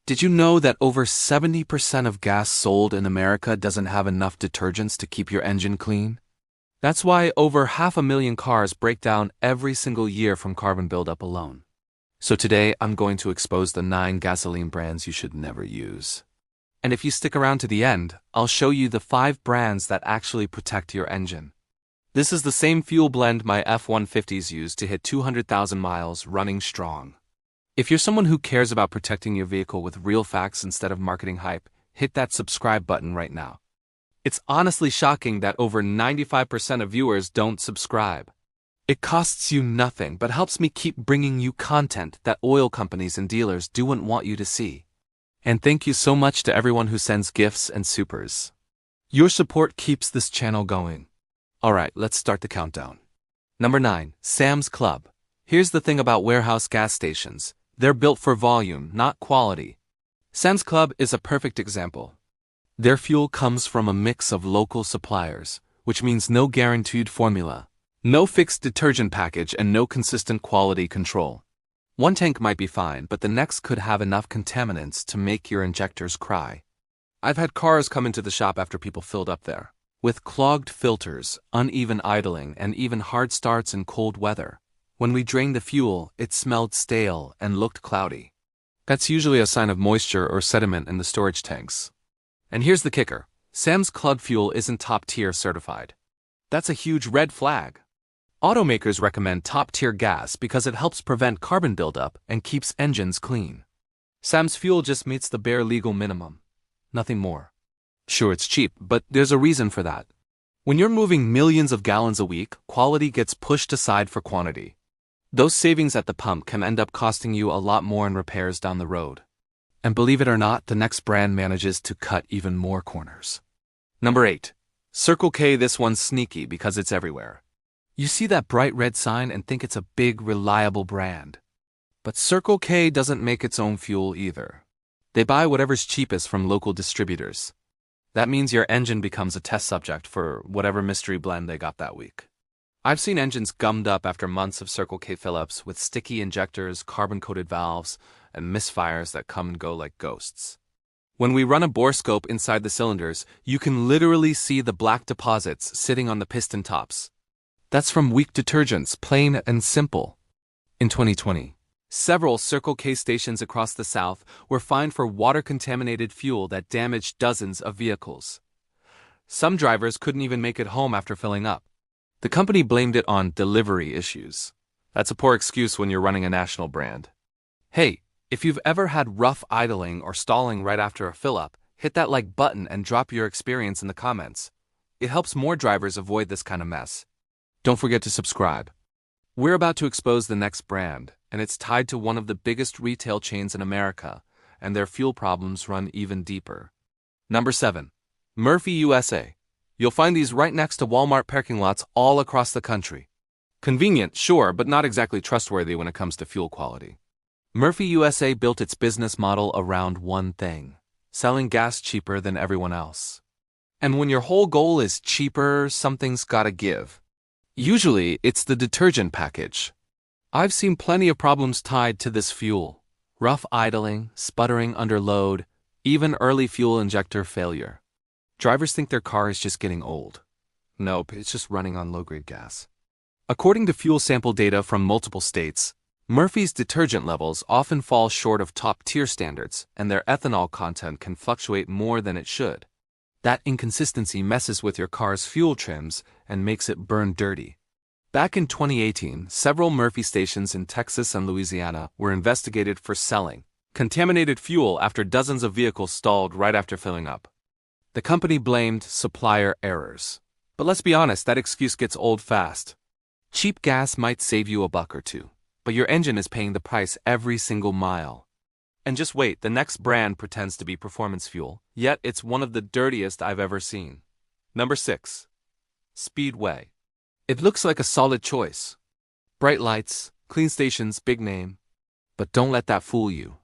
Did you know that over 70% of gas sold in America doesn't have enough detergents to keep your engine clean? That's why over 500,000 cars break down every single year from carbon buildup alone. So today, I'm going to expose the 9 gasoline brands you should never use. And if you stick around to the end, I'll show you the 5 brands that actually protect your engine. This is the same fuel blend my F-150s use to hit 200,000 miles running strong. If you're someone who cares about protecting your vehicle with real facts instead of marketing hype, hit that subscribe button right now. It's honestly shocking that over 95% of viewers don't subscribe. It costs you nothing but helps me keep bringing you content that oil companies and dealers don't want you to see. And thank you so much to everyone who sends gifts and supers. Your support keeps this channel going. Alright, let's start the countdown. Number 9, Sam's Club. Here's the thing about warehouse gas stations. They're built for volume, not quality. Sam's Club is a perfect example. Their fuel comes from a mix of local suppliers, which means no guaranteed formula, no fixed detergent package, and no consistent quality control. One tank might be fine, but the next could have enough contaminants to make your injectors cry. I've had cars come into the shop after people filled up there, with clogged filters, uneven idling, and even hard starts in cold weather. When we drained the fuel, it smelled stale and looked cloudy. That's usually a sign of moisture or sediment in the storage tanks. And here's the kicker. Sam's Club fuel isn't top-tier certified. That's a huge red flag. Automakers recommend top-tier gas because it helps prevent carbon buildup and keeps engines clean. Sam's fuel just meets the bare legal minimum. Nothing more. Sure, it's cheap, but there's a reason for that. When you're moving millions of gallons a week, quality gets pushed aside for quantity. Those savings at the pump can end up costing you a lot more in repairs down the road. And believe it or not, the next brand manages to cut even more corners. Number 8. Circle K. This one's sneaky because it's everywhere. You see that bright red sign and think it's a big, reliable brand. But Circle K doesn't make its own fuel either. They buy whatever's cheapest from local distributors. That means your engine becomes a test subject for whatever mystery blend they got that week. I've seen engines gummed up after months of Circle K fill-ups with sticky injectors, carbon-coated valves, and misfires that come and go like ghosts. When we run a bore scope inside the cylinders, you can literally see the black deposits sitting on the piston tops. That's from weak detergents, plain and simple. In 2020, several Circle K stations across the South were fined for water-contaminated fuel that damaged dozens of vehicles. Some drivers couldn't even make it home after filling up. The company blamed it on delivery issues. That's a poor excuse when you're running a national brand. Hey, if you've ever had rough idling or stalling right after a fill-up, hit that like button and drop your experience in the comments. It helps more drivers avoid this kind of mess. Don't forget to subscribe. We're about to expose the next brand, and it's tied to one of the biggest retail chains in America, and their fuel problems run even deeper. Number 7. Murphy USA. You'll find these right next to Walmart parking lots all across the country. Convenient, sure, but not exactly trustworthy when it comes to fuel quality. Murphy USA built its business model around one thing: selling gas cheaper than everyone else. And when your whole goal is cheaper, something's gotta give. Usually, it's the detergent package. I've seen plenty of problems tied to this fuel: rough idling, sputtering under load, even early fuel injector failure. Drivers think their car is just getting old. Nope, it's just running on low-grade gas. According to fuel sample data from multiple states, Murphy's detergent levels often fall short of top-tier standards, and their ethanol content can fluctuate more than it should. That inconsistency messes with your car's fuel trims and makes it burn dirty. Back in 2018, several Murphy stations in Texas and Louisiana were investigated for selling contaminated fuel after dozens of vehicles stalled right after filling up. The company blamed supplier errors. But let's be honest, that excuse gets old fast. Cheap gas might save you $1 or $2, but your engine is paying the price every single mile. And just wait, the next brand pretends to be performance fuel, yet it's one of the dirtiest I've ever seen. Number 6. Speedway. It looks like a solid choice. Bright lights, clean stations, big name. But don't let that fool you.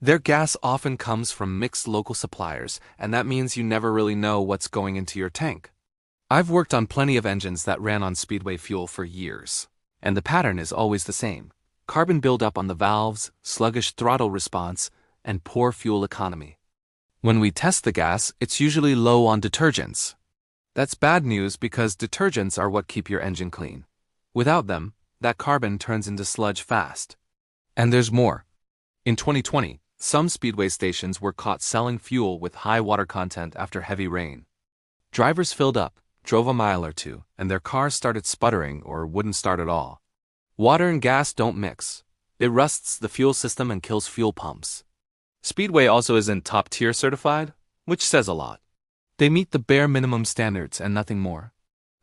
Their gas often comes from mixed local suppliers, and that means you never really know what's going into your tank. I've worked on plenty of engines that ran on Speedway fuel for years, and the pattern is always the same: carbon buildup on the valves, sluggish throttle response, and poor fuel economy. When we test the gas, it's usually low on detergents. That's bad news because detergents are what keep your engine clean. Without them, that carbon turns into sludge fast. And there's more. In 2020, some Speedway stations were caught selling fuel with high water content after heavy rain. Drivers filled up, drove a mile or two, and their cars started sputtering or wouldn't start at all. Water and gas don't mix. It rusts the fuel system and kills fuel pumps. Speedway also isn't top-tier certified, which says a lot. They meet the bare minimum standards and nothing more.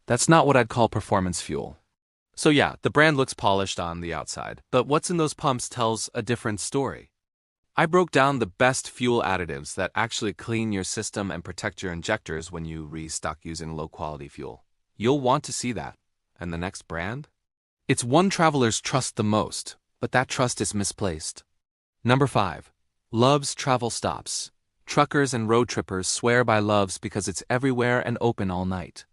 That's not what I'd call performance fuel. So yeah, the brand looks polished on the outside, but what's in those pumps tells a different story. I broke down the best fuel additives that actually clean your system and protect your injectors when you restock using low-quality fuel. You'll want to see that. And the next brand? It's one travelers trust the most, but that trust is misplaced. Number 5. Love's Travel Stops. Truckers and road trippers swear by Love's because it's everywhere and open all night.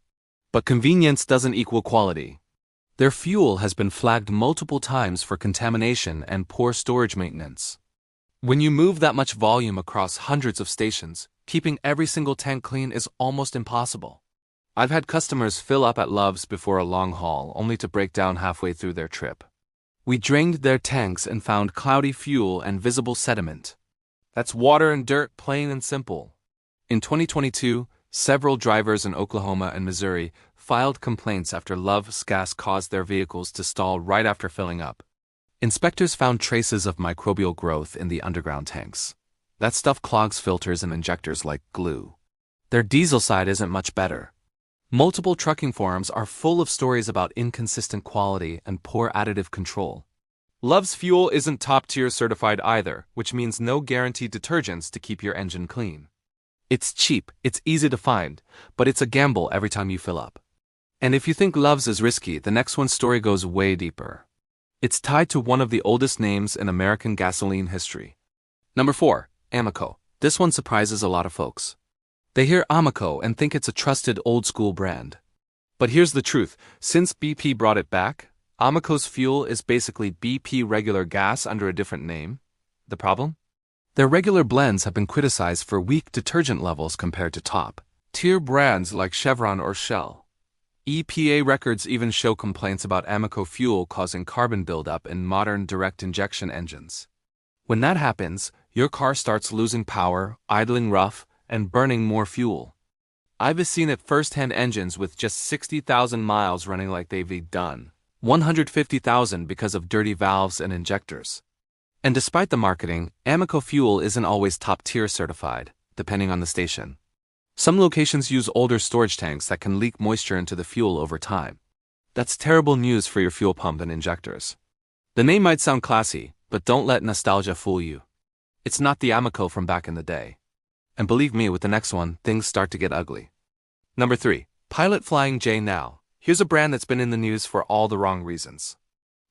But convenience doesn't equal quality. Their fuel has been flagged multiple times for contamination and poor storage maintenance. When you move that much volume across hundreds of stations, keeping every single tank clean is almost impossible. I've had customers fill up at Love's before a long haul only to break down halfway through their trip. We drained their tanks and found cloudy fuel and visible sediment. That's water and dirt, plain and simple. In 2022, several drivers in Oklahoma and Missouri filed complaints after Love's gas caused their vehicles to stall right after filling up. Inspectors found traces of microbial growth in the underground tanks. That stuff clogs filters and injectors like glue. Their diesel side isn't much better. Multiple trucking forums are full of stories about inconsistent quality and poor additive control. Love's fuel isn't top-tier certified either, which means no guaranteed detergents to keep your engine clean. It's cheap, it's easy to find, but it's a gamble every time you fill up. And if you think Love's is risky, the next one's story goes way deeper. It's tied to one of the oldest names in American gasoline history. Number 4. Amoco. This one surprises a lot of folks. They hear Amoco and think it's a trusted old-school brand. But here's the truth. Since BP brought it back, Amoco's fuel is basically BP regular gas under a different name. The problem? Their regular blends have been criticized for weak detergent levels compared to top-tier brands like Chevron or Shell. EPA records even show complaints about Amoco fuel causing carbon buildup in modern direct injection engines. When that happens, your car starts losing power, idling rough, and burning more fuel. I've seen it firsthand engines with just 60,000 miles running like they've done 150,000 because of dirty valves and injectors. And despite the marketing, Amoco fuel isn't always top-tier certified, depending on the station. Some locations use older storage tanks that can leak moisture into the fuel over time. That's terrible news for your fuel pump and injectors. The name might sound classy, but don't let nostalgia fool you. It's not the Amoco from back in the day. And believe me, with the next one, things start to get ugly. Number 3. Pilot Flying J Now. Here's a brand that's been in the news for all the wrong reasons.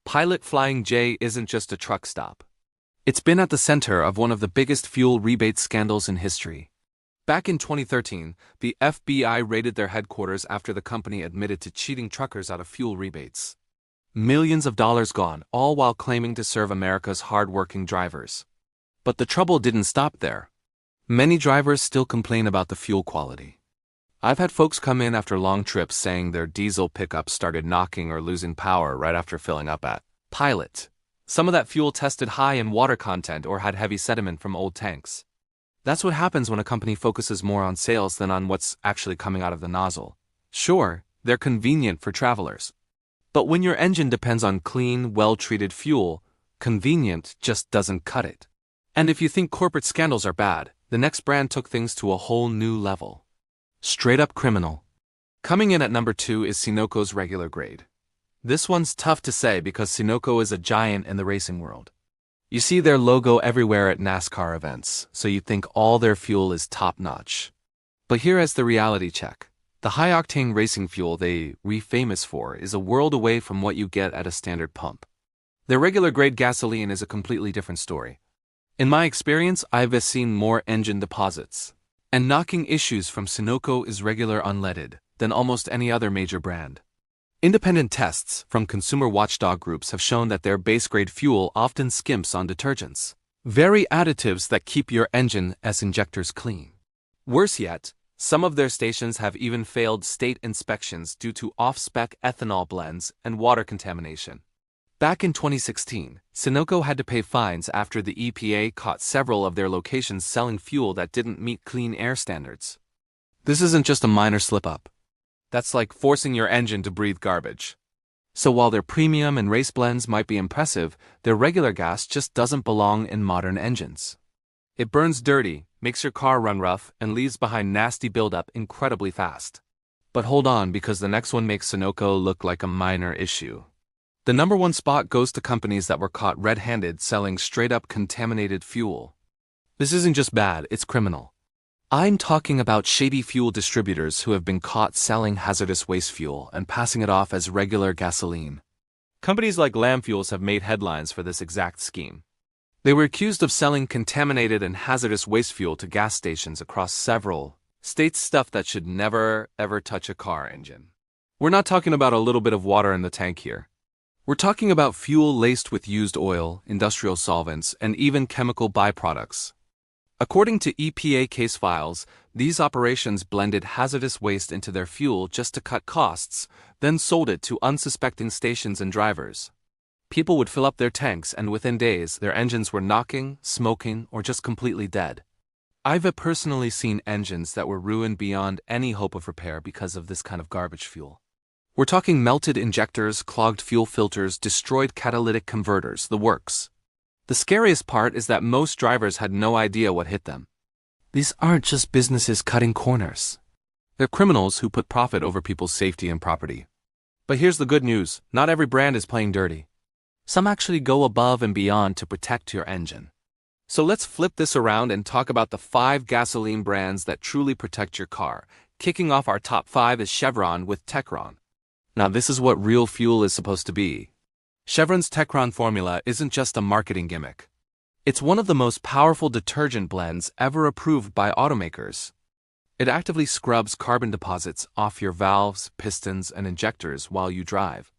Pilot Flying J isn't just a truck stop. It's been at the center of one of the biggest fuel rebate scandals in history. Back in 2013, the FBI raided their headquarters after the company admitted to cheating truckers out of fuel rebates. Millions of dollars gone, all while claiming to serve America's hard-working drivers. But the trouble didn't stop there. Many drivers still complain about the fuel quality. I've had folks come in after long trips saying their diesel pickups started knocking or losing power right after filling up at Pilot. Some of that fuel tested high in water content or had heavy sediment from old tanks. That's what happens when a company focuses more on sales than on what's actually coming out of the nozzle. Sure, they're convenient for travelers. But when your engine depends on clean, well-treated fuel, convenient just doesn't cut it. And if you think corporate scandals are bad, the next brand took things to a whole new level. Straight up criminal. Coming in at number 2 is Sunoco's Regular Grade. This one's tough to say because Sunoco is a giant in the racing world. You see their logo everywhere at NASCAR events, so you think all their fuel is top-notch. But here is the reality check. The high-octane racing fuel they're famous for is a world away from what you get at a standard pump. Their regular grade gasoline is a completely different story. In my experience, I've seen more engine deposits and knocking issues from Sunoco is regular unleaded than almost any other major brand. Independent tests from consumer watchdog groups have shown that their base grade fuel often skimps on detergents. Very additives that keep your engine as injectors clean. Worse yet, some of their stations have even failed state inspections due to off-spec ethanol blends and water contamination. Back in 2016, Sunoco had to pay fines after the EPA caught several of their locations selling fuel that didn't meet clean air standards. This isn't just a minor slip-up. That's like forcing your engine to breathe garbage. So while their premium and race blends might be impressive, their regular gas just doesn't belong in modern engines. It burns dirty, makes your car run rough, and leaves behind nasty buildup incredibly fast. But hold on, because the next one makes Sunoco look like a minor issue. The number one spot goes to companies that were caught red-handed selling straight-up contaminated fuel. This isn't just bad, it's criminal. I'm talking about shady fuel distributors who have been caught selling hazardous waste fuel and passing it off as regular gasoline. Companies like Lamb Fuels have made headlines for this exact scheme. They were accused of selling contaminated and hazardous waste fuel to gas stations across several states, stuff that should never, ever touch a car engine. We're not talking about a little bit of water in the tank here. We're talking about fuel laced with used oil, industrial solvents, and even chemical byproducts. According to EPA case files, these operations blended hazardous waste into their fuel just to cut costs, then sold it to unsuspecting stations and drivers. People would fill up their tanks, and within days, their engines were knocking, smoking, or just completely dead. I've personally seen engines that were ruined beyond any hope of repair because of this kind of garbage fuel. We're talking melted injectors, clogged fuel filters, destroyed catalytic converters, the works. The scariest part is that most drivers had no idea what hit them. These aren't just businesses cutting corners. They're criminals who put profit over people's safety and property. But here's the good news, not every brand is playing dirty. Some actually go above and beyond to protect your engine. So let's flip this around and talk about the 5 gasoline brands that truly protect your car. Kicking off our top 5 is Chevron with Techron. Now this is what real fuel is supposed to be. Chevron's Techron formula isn't just a marketing gimmick. It's one of the most powerful detergent blends ever approved by automakers. It actively scrubs carbon deposits off your valves, pistons, and injectors while you drive.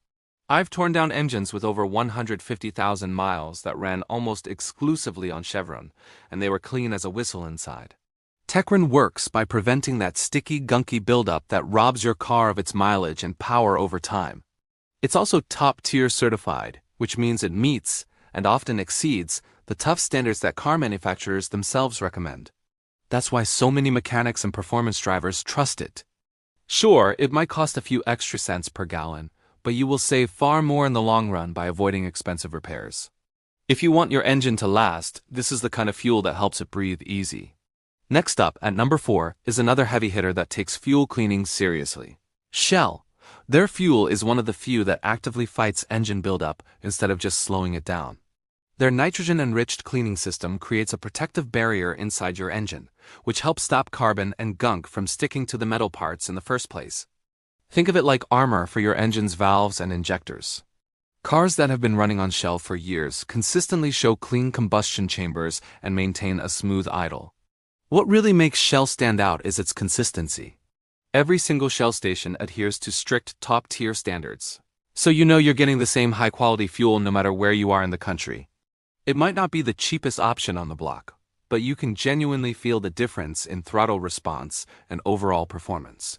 I've torn down engines with over 150,000 miles that ran almost exclusively on Chevron, and they were clean as a whistle inside. Techron works by preventing that sticky, gunky buildup that robs your car of its mileage and power over time. It's also top-tier certified, which means it meets, and often exceeds, the tough standards that car manufacturers themselves recommend. That's why so many mechanics and performance drivers trust it. Sure, it might cost a few extra cents per gallon, but you will save far more in the long run by avoiding expensive repairs. If you want your engine to last, this is the kind of fuel that helps it breathe easy. Next up, at number 4, is another heavy hitter that takes fuel cleaning seriously. Shell. Their fuel is one of the few that actively fights engine buildup instead of just slowing it down. Their nitrogen-enriched cleaning system creates a protective barrier inside your engine, which helps stop carbon and gunk from sticking to the metal parts in the first place. Think of it like armor for your engine's valves and injectors. Cars that have been running on Shell for years consistently show clean combustion chambers and maintain a smooth idle. What really makes Shell stand out is its consistency. Every single Shell station adheres to strict top-tier standards, so you know you're getting the same high-quality fuel no matter where you are in the country. It might not be the cheapest option on the block, but you can genuinely feel the difference in throttle response and overall performance.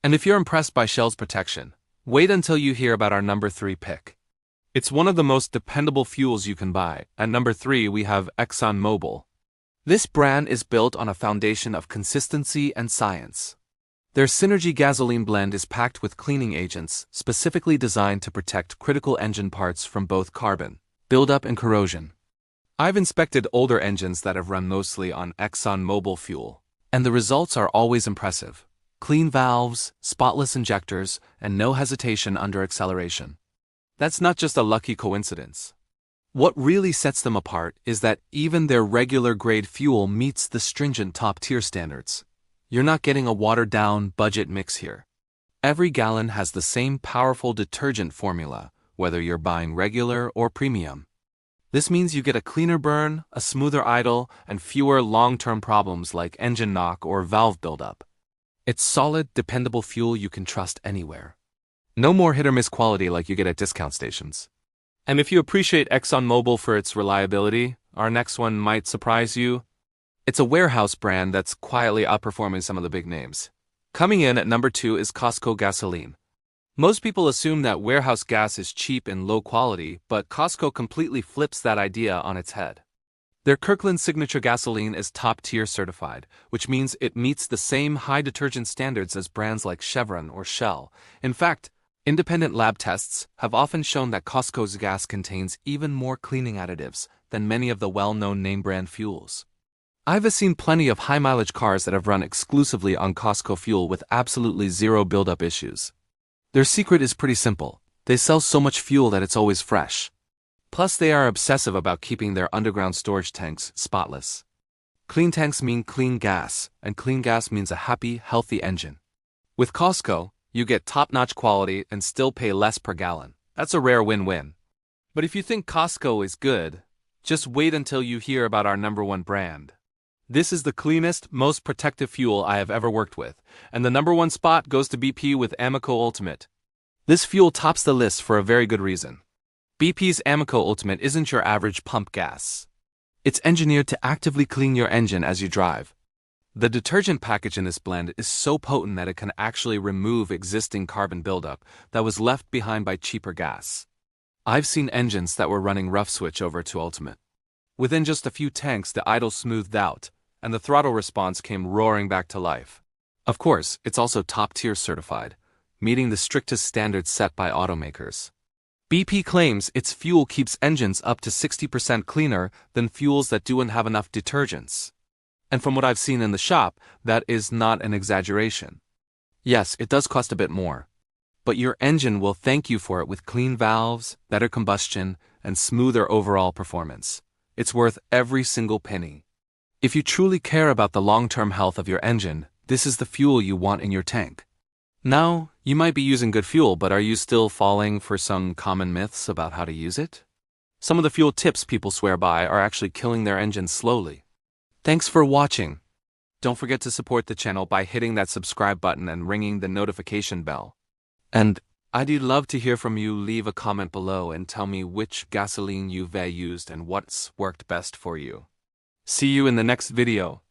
And if you're impressed by Shell's protection, wait until you hear about our number 3 pick. It's one of the most dependable fuels you can buy. At number 3, we have ExxonMobil. This brand is built on a foundation of consistency and science. Their Synergy gasoline blend is packed with cleaning agents specifically designed to protect critical engine parts from both carbon buildup and corrosion. I've inspected older engines that have run mostly on ExxonMobil fuel, and the results are always impressive. Clean valves, spotless injectors, and no hesitation under acceleration. That's not just a lucky coincidence. What really sets them apart is that even their regular-grade fuel meets the stringent top-tier standards. You're not getting a watered-down budget mix here. Every gallon has the same powerful detergent formula, whether you're buying regular or premium. This means you get a cleaner burn, a smoother idle, and fewer long-term problems like engine knock or valve buildup. It's solid, dependable fuel you can trust anywhere. No more hit-or-miss quality like you get at discount stations. And if you appreciate ExxonMobil for its reliability, Our next one might surprise you. It's a warehouse brand that's quietly outperforming some of the big names. Coming in at number 2 is Costco gasoline. Most people assume that warehouse gas is cheap and low quality, but Costco completely flips that idea on its head. Their Kirkland Signature gasoline is top-tier certified, which means it meets the same high detergent standards as brands like Chevron or Shell. In fact, independent lab tests have often shown that Costco's gas contains even more cleaning additives than many of the well-known name-brand fuels. I've seen plenty of high-mileage cars that have run exclusively on Costco fuel with absolutely zero buildup issues. Their secret is pretty simple. They sell so much fuel that it's always fresh. Plus, they are obsessive about keeping their underground storage tanks spotless. Clean tanks mean clean gas, and clean gas means a happy, healthy engine. With Costco, you get top-notch quality and still pay less per gallon. That's a rare win-win. But if you think Costco is good, just wait until you hear about our number 1 brand. This is the cleanest, most protective fuel I have ever worked with, and the number 1 spot goes to BP with Amoco Ultimate. This fuel tops the list for a very good reason. BP's Amoco Ultimate isn't your average pump gas. It's engineered to actively clean your engine as you drive. The detergent package in this blend is so potent that it can actually remove existing carbon buildup that was left behind by cheaper gas. I've seen engines that were running rough switch over to Ultimate. Within just a few tanks, the idle smoothed out, and the throttle response came roaring back to life. Of course, it's also top-tier certified, meeting the strictest standards set by automakers. BP claims its fuel keeps engines up to 60% cleaner than fuels that don't have enough detergents. And from what I've seen in the shop, that is not an exaggeration. Yes, it does cost a bit more, but your engine will thank you for it with clean valves, better combustion, and smoother overall performance. It's worth every single penny. If you truly care about the long-term health of your engine, this is the fuel you want in your tank. Now, you might be using good fuel, but are you still falling for some common myths about how to use it? Some of the fuel tips people swear by are actually killing their engines slowly. Thanks for watching. Don't forget to support the channel by hitting that subscribe button and ringing the notification bell. And I'd love to hear from you. Leave a comment below and tell me which gasoline you've used and what's worked best for you. See you in the next video.